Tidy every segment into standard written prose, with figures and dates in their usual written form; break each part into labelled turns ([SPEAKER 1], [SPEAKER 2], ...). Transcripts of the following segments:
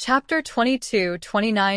[SPEAKER 1] Chapter 22-29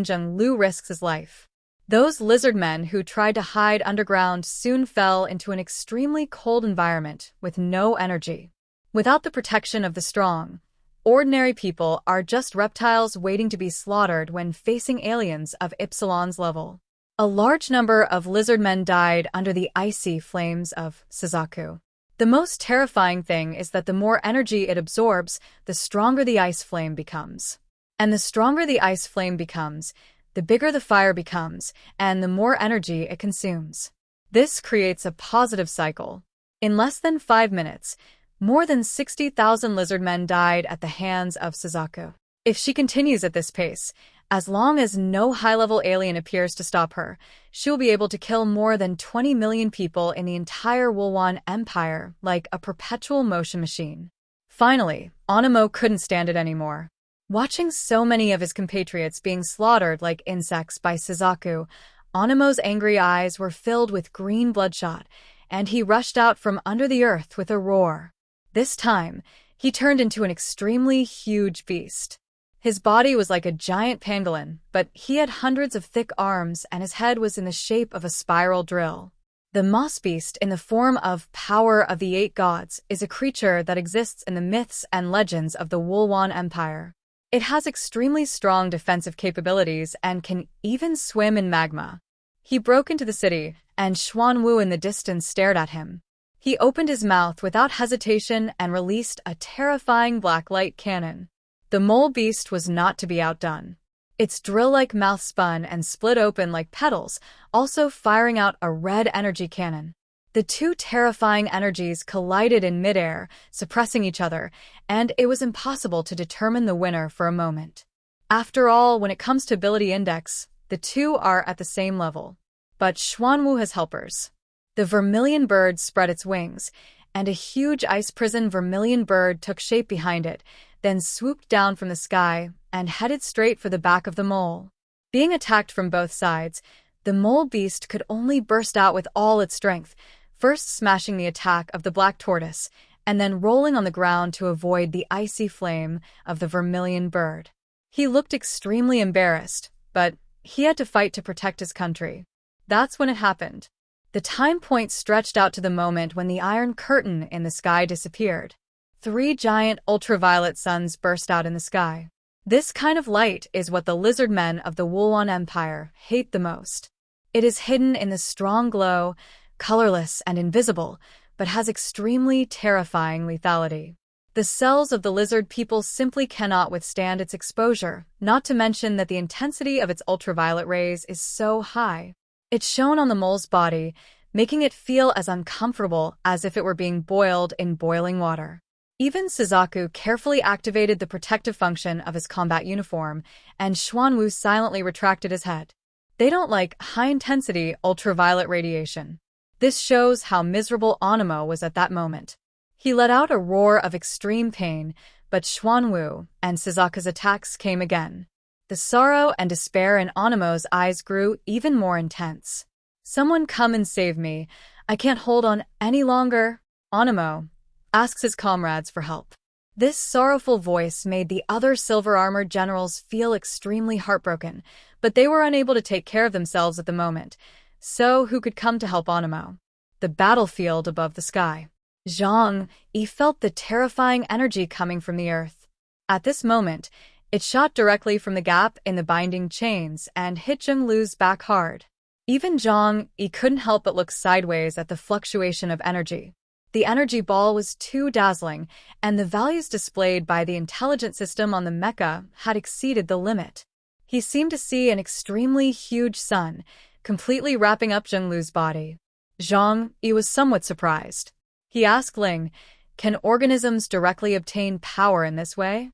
[SPEAKER 1] Junglu risks his life. Those lizard men who tried to hide underground soon fell into an extremely cold environment with no energy. Without the protection of the strong, ordinary people are just reptiles waiting to be slaughtered when facing aliens of Ypsilon's level. A large number of lizard men died under the icy flames of Suzaku. The most terrifying thing is that the more energy it absorbs, the stronger the ice flame becomes. And the stronger the ice flame becomes, the bigger the fire becomes, and the more energy it consumes. This creates a positive cycle. In less than 5 minutes, more than 60,000 lizard men died at the hands of Suzaku. If she continues at this pace, as long as no high-level alien appears to stop her, she will be able to kill more than 20 million people in the entire Wulwan Empire like a perpetual motion machine. Finally, Anamo couldn't stand it anymore. Watching so many of his compatriots being slaughtered like insects by Suzaku, Anamo's angry eyes were filled with green bloodshot, and he rushed out from under the earth with a roar. This time, he turned into an extremely huge beast. His body was like a giant pangolin, but he had hundreds of thick arms and his head was in the shape of a spiral drill. The moss beast, in the form of Power of the Eight Gods, is a creature that exists in the myths and legends of the Wulwan Empire. It has extremely strong defensive capabilities and can even swim in magma. He broke into the city, and Xuanwu in the distance stared at him. He opened his mouth without hesitation and released a terrifying black light cannon. The mole beast was not to be outdone. Its drill-like mouth spun and split open like petals, also firing out a red energy cannon. The two terrifying energies collided in midair, suppressing each other, and it was impossible to determine the winner for a moment. After all, when it comes to ability index, the two are at the same level. But Xuanwu has helpers. The vermilion bird spread its wings, and a huge ice prison vermilion bird took shape behind it, then swooped down from the sky and headed straight for the back of the mole. Being attacked from both sides, the mole beast could only burst out with all its strength, first smashing the attack of the black tortoise, and then rolling on the ground to avoid the icy flame of the vermilion bird. He looked extremely embarrassed, but he had to fight to protect his country. That's when it happened. The time point stretched out to the moment when the iron curtain in the sky disappeared. 3 giant ultraviolet suns burst out in the sky. This kind of light is what the lizard men of the Wulwan Empire hate the most. It is hidden in the strong glow, colorless and invisible, but has extremely terrifying lethality. The cells of the lizard people simply cannot withstand its exposure, not to mention that the intensity of its ultraviolet rays is so high. It shone on the mole's body, making it feel as uncomfortable as if it were being boiled in boiling water. Even Suzaku carefully activated the protective function of his combat uniform, and Xuanwu silently retracted his head. They don't like high-intensity ultraviolet radiation. This shows how miserable Anamo was at that moment. He let out a roar of extreme pain, but Xuanwu and Suzaku's attacks came again. The sorrow and despair in Anamo's eyes grew even more intense. "Someone come and save me. I can't hold on any longer." Anamo asks his comrades for help. This sorrowful voice made the other silver-armored generals feel extremely heartbroken, but they were unable to take care of themselves at the moment. So who could come to help Anamo? The battlefield above the sky. Jangi felt the terrifying energy coming from the earth. At this moment, it shot directly from the gap in the binding chains and hit Junglu's back hard. Even Jangi couldn't help but look sideways at the fluctuation of energy. The energy ball was too dazzling, and the values displayed by the intelligent system on the mecha had exceeded the limit. He seemed to see an extremely huge sun, completely wrapping up Junglu's body. Jangi was somewhat surprised. He asked Ling, "Can organisms directly obtain power in this way?"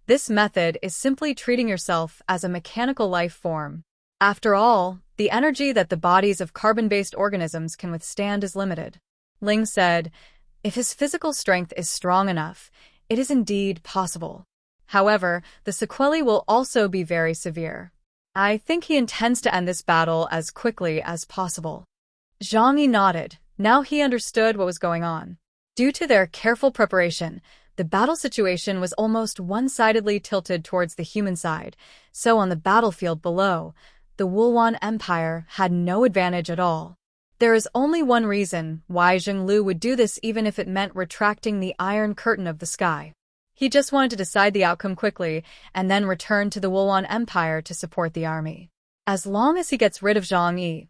[SPEAKER 1] This method is simply treating yourself as a mechanical life form. After all, the energy that the bodies of carbon-based organisms can withstand is limited. Ling said, "If his physical strength is strong enough, it is indeed possible. However, the sequelae will also be very severe. I think he intends to end this battle as quickly as possible." Jangi nodded. Now he understood what was going on. Due to their careful preparation, the The battle situation was almost one-sidedly tilted towards the human side, so on the battlefield below, the Wulwan Empire had no advantage at all. There is only one reason why Junglu would do this, even if it meant retracting the Iron Curtain of the sky. He just wanted to decide the outcome quickly and then return to the Wulwan Empire to support the army. As long as he gets rid of Jangi,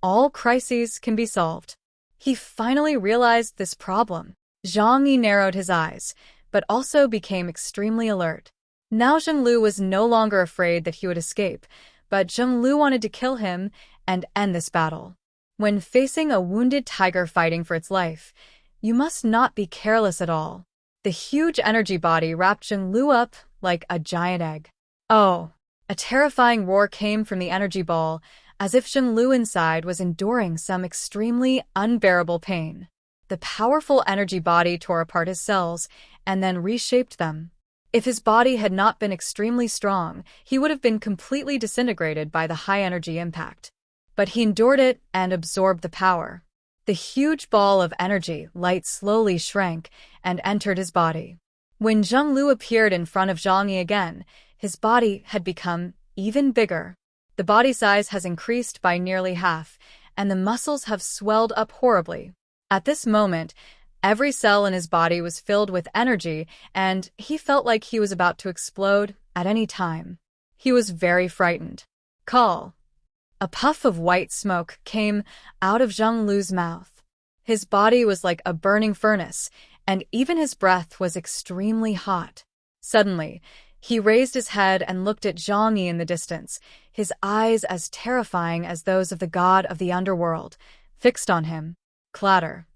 [SPEAKER 1] all crises can be solved. He finally realized this problem. Jangi narrowed his eyes, but also became extremely alert. Now Junglu was no longer afraid that he would escape, but Junglu wanted to kill him and end this battle. When facing a wounded tiger fighting for its life, you must not be careless at all. The huge energy body wrapped Junglu up like a giant egg. Oh! A terrifying roar came from the energy ball, as if Junglu inside was enduring some extremely unbearable pain. The powerful energy body tore apart his cells and then reshaped them. If his body had not been extremely strong, he would have been completely disintegrated by the high-energy impact. But he endured it and absorbed the power. The huge ball of energy light slowly shrank and entered his body. When Junglu appeared in front of Jangi again, his body had become even bigger. The body size has increased by nearly half, and the muscles have swelled up horribly. At this moment, every cell in his body was filled with energy, and he felt like he was about to explode at any time. He was very frightened. Call! A puff of white smoke came out of Junglu's mouth. His body was like a burning furnace, and even his breath was extremely hot. Suddenly, he raised his head and looked at Jangi in the distance, his eyes as terrifying as those of the god of the underworld, fixed on him. Clatter.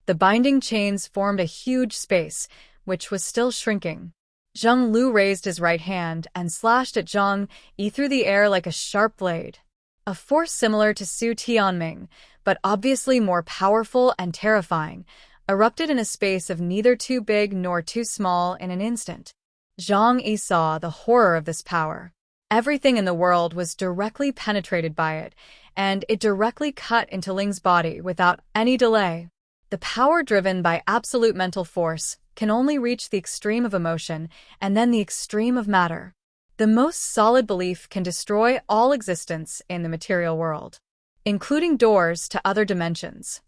[SPEAKER 1] The binding chains formed a huge space, which was still shrinking. Junglu raised his right hand and slashed at Jangi through the air like a sharp blade. A force similar to Su Tianming, but obviously more powerful and terrifying, erupted in a space of neither too big nor too small in an instant. Jangi saw the horror of this power. Everything in the world was directly penetrated by it, and it directly cut into Ling's body without any delay. The power driven by absolute mental force can only reach the extreme of emotion and then the extreme of matter. The most solid belief can destroy all existence in the material world, including doors to other dimensions.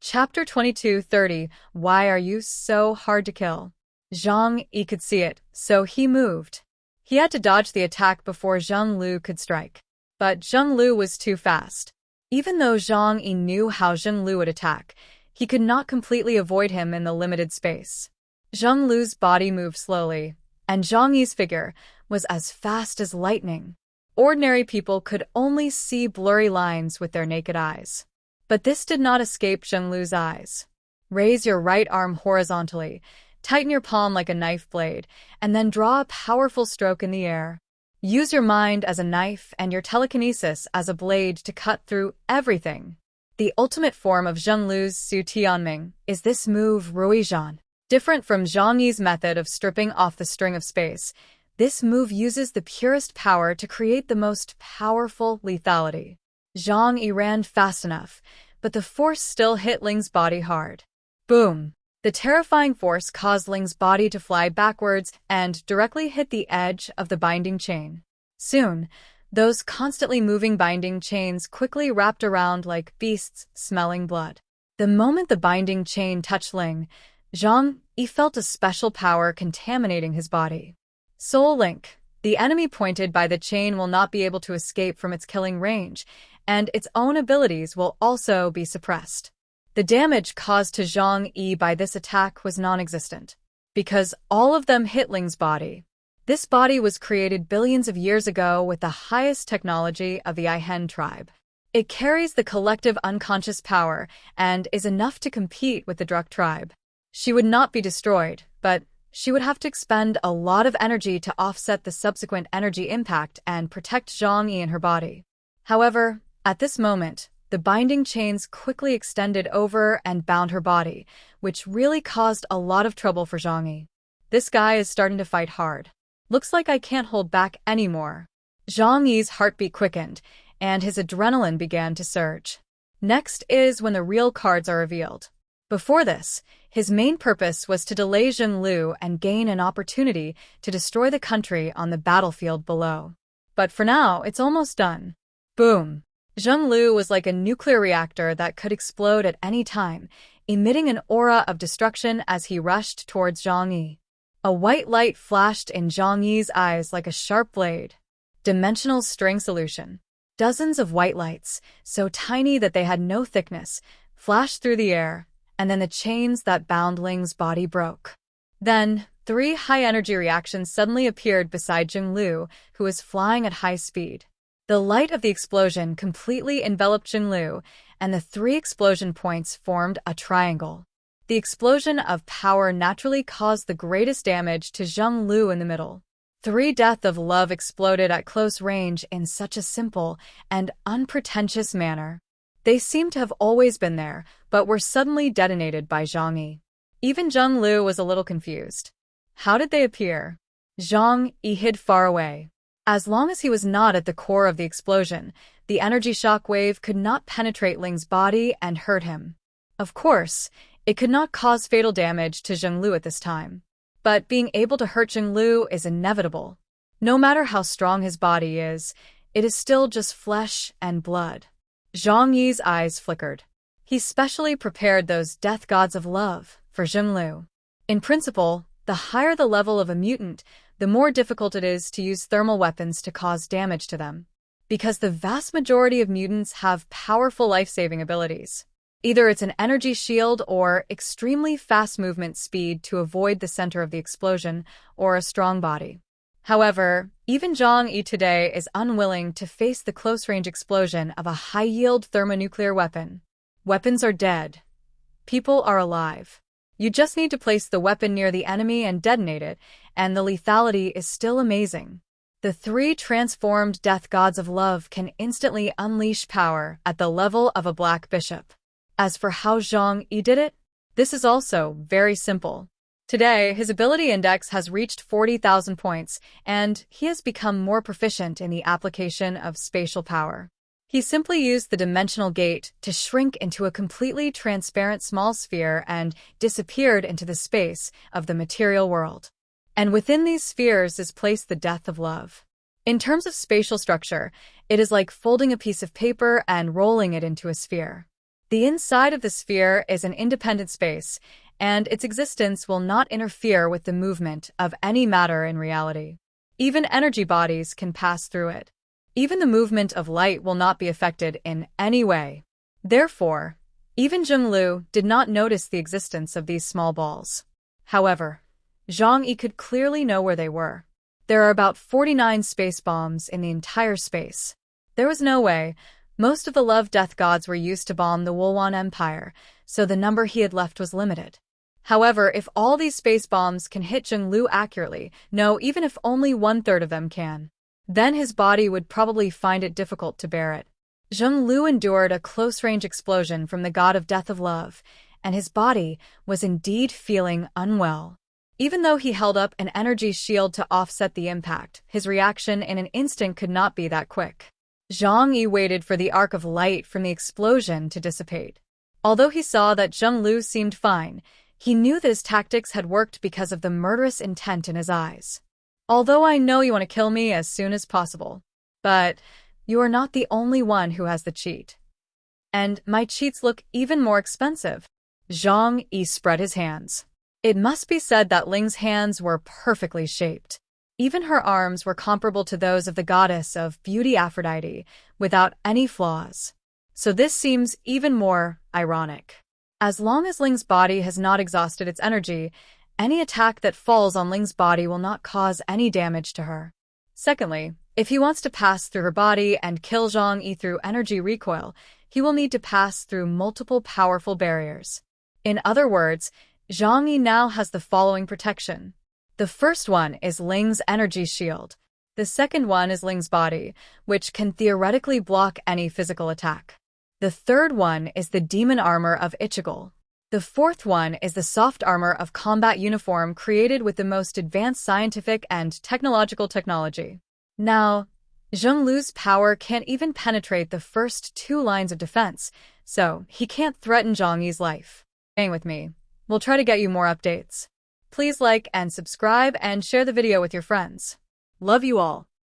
[SPEAKER 1] Chapter 22:30 Why are you so hard to kill? Jangi could see it, so he moved. He had to dodge the attack before Junglu could strike. But Junglu was too fast. Even though Jangi knew how Junglu would attack, he could not completely avoid him in the limited space. Junglu's body moved slowly, and Jangi's figure was as fast as lightning. Ordinary people could only see blurry lines with their naked eyes. But this did not escape Junglu's eyes. Raise your right arm horizontally, tighten your palm like a knife blade, and then draw a powerful stroke in the air. Use your mind as a knife and your telekinesis as a blade to cut through everything. The ultimate form of Junglu's Su Tianming is this move Ruizhan. Different from Jangi's method of stripping off the string of space, this move uses the purest power to create the most powerful lethality. Jangi ran fast enough, but the force still hit Ling's body hard. Boom! The terrifying force caused Ling's body to fly backwards and directly hit the edge of the binding chain. Soon, those constantly moving binding chains quickly wrapped around like beasts smelling blood. The moment the binding chain touched Ling, Jangi felt a special power contaminating his body. Soul Link. The enemy pointed by the chain will not be able to escape from its killing range, and its own abilities will also be suppressed. The damage caused to Jangi by this attack was non-existent, because all of them hit Ling's body. This body was created billions of years ago with the highest technology of the Aihen tribe. It carries the collective unconscious power and is enough to compete with the Druk tribe. She would not be destroyed, but she would have to expend a lot of energy to offset the subsequent energy impact and protect Jangi in her body. However, at this moment, the binding chains quickly extended over and bound her body, which really caused a lot of trouble for Jangi. This guy is starting to fight hard. Looks like I can't hold back anymore. Jangi's heartbeat quickened, and his adrenaline began to surge. Next is when the real cards are revealed. Before this, His main purpose was to delay Junglu and gain an opportunity to destroy the country on the battlefield below. But for now, it's almost done. Boom! Junglu was like a nuclear reactor that could explode at any time, emitting an aura of destruction as he rushed towards Jangi. A white light flashed in Jangi's eyes like a sharp blade. Dimensional string solution. Dozens of white lights, so tiny that they had no thickness, flashed through the air, and then the chains that bound Ling's body broke. Then, 3 high-energy reactions suddenly appeared beside Junglu, who was flying at high speed. The light of the explosion completely enveloped Junglu, and the 3 explosion points formed a triangle. The explosion of power naturally caused the greatest damage to Junglu in the middle. 3 Death of Love exploded at close range in such a simple and unpretentious manner. They seemed to have always been there, but were suddenly detonated by Jangi. Even Junglu was a little confused. How did they appear? Jangi hid far away. As long as he was not at the core of the explosion, the energy shock wave could not penetrate Ling's body and hurt him. Of course, it could not cause fatal damage to Junglu at this time. But being able to hurt Junglu is inevitable. No matter how strong his body is, it is still just flesh and blood. Zhang Yi's eyes flickered. He specially prepared those death gods of love for Junglu. In principle, the higher the level of a mutant, the more difficult it is to use thermal weapons to cause damage to them. Because the vast majority of mutants have powerful life-saving abilities. Either it's an energy shield or extremely fast movement speed to avoid the center of the explosion, or a strong body. However, even Zhang Yi today is unwilling to face the close-range explosion of a high-yield thermonuclear weapon. Weapons are dead. People are alive. You just need to place the weapon near the enemy and detonate it, and the lethality is still amazing. The 3 transformed death gods of love can instantly unleash power at the level of a black bishop. As for how Zhang Yi did it, this is also very simple. Today, his ability index has reached 40,000 points, and he has become more proficient in the application of spatial power. He simply used the dimensional gate to shrink into a completely transparent small sphere and disappeared into the space of the material world. And within these spheres is placed the death of love. In terms of spatial structure, it is like folding a piece of paper and rolling it into a sphere. The inside of the sphere is an independent space, and its existence will not interfere with the movement of any matter in reality. Even energy bodies can pass through it. Even the movement of light will not be affected in any way. Therefore, even Junglu did not notice the existence of these small balls. However, Zhang Yi could clearly know where they were. There are about 49 space bombs in the entire space. There was no way. Most of the love-death gods were used to bomb the Wulwan Empire, so the number he had left was limited. However, if all these space bombs can hit Junglu accurately, no, even if only 1/3 of them can, then his body would probably find it difficult to bear it. Junglu endured a close-range explosion from the god of death of love, and his body was indeed feeling unwell. Even though he held up an energy shield to offset the impact, his reaction in an instant could not be that quick. Zhang Yi waited for the arc of light from the explosion to dissipate. Although he saw that Junglu seemed fine, he knew that his tactics had worked because of the murderous intent in his eyes. Although I know you want to kill me as soon as possible, but you are not the only one who has the cheat. And my cheats look even more expensive. Zhang Yi spread his hands. It must be said that Ling's hands were perfectly shaped. Even her arms were comparable to those of the goddess of beauty Aphrodite, without any flaws. So this seems even more ironic. As long as Ling's body has not exhausted its energy, any attack that falls on Ling's body will not cause any damage to her. Secondly, if he wants to pass through her body and kill Zhang Yi through energy recoil, he will need to pass through multiple powerful barriers. In other words, Zhang Yi now has the following protection. The first one is Ling's energy shield. The second one is Ling's body, which can theoretically block any physical attack. The third one is the demon armor of Ichigo. The fourth one is the soft armor of combat uniform created with the most advanced scientific and technological technology. Now, Junglu's power can't even penetrate the first 2 lines of defense, so he can't threaten Zhang Yi's life. Staying with me. We'll try to get you more updates. Please like and subscribe and share the video with your friends. Love you all.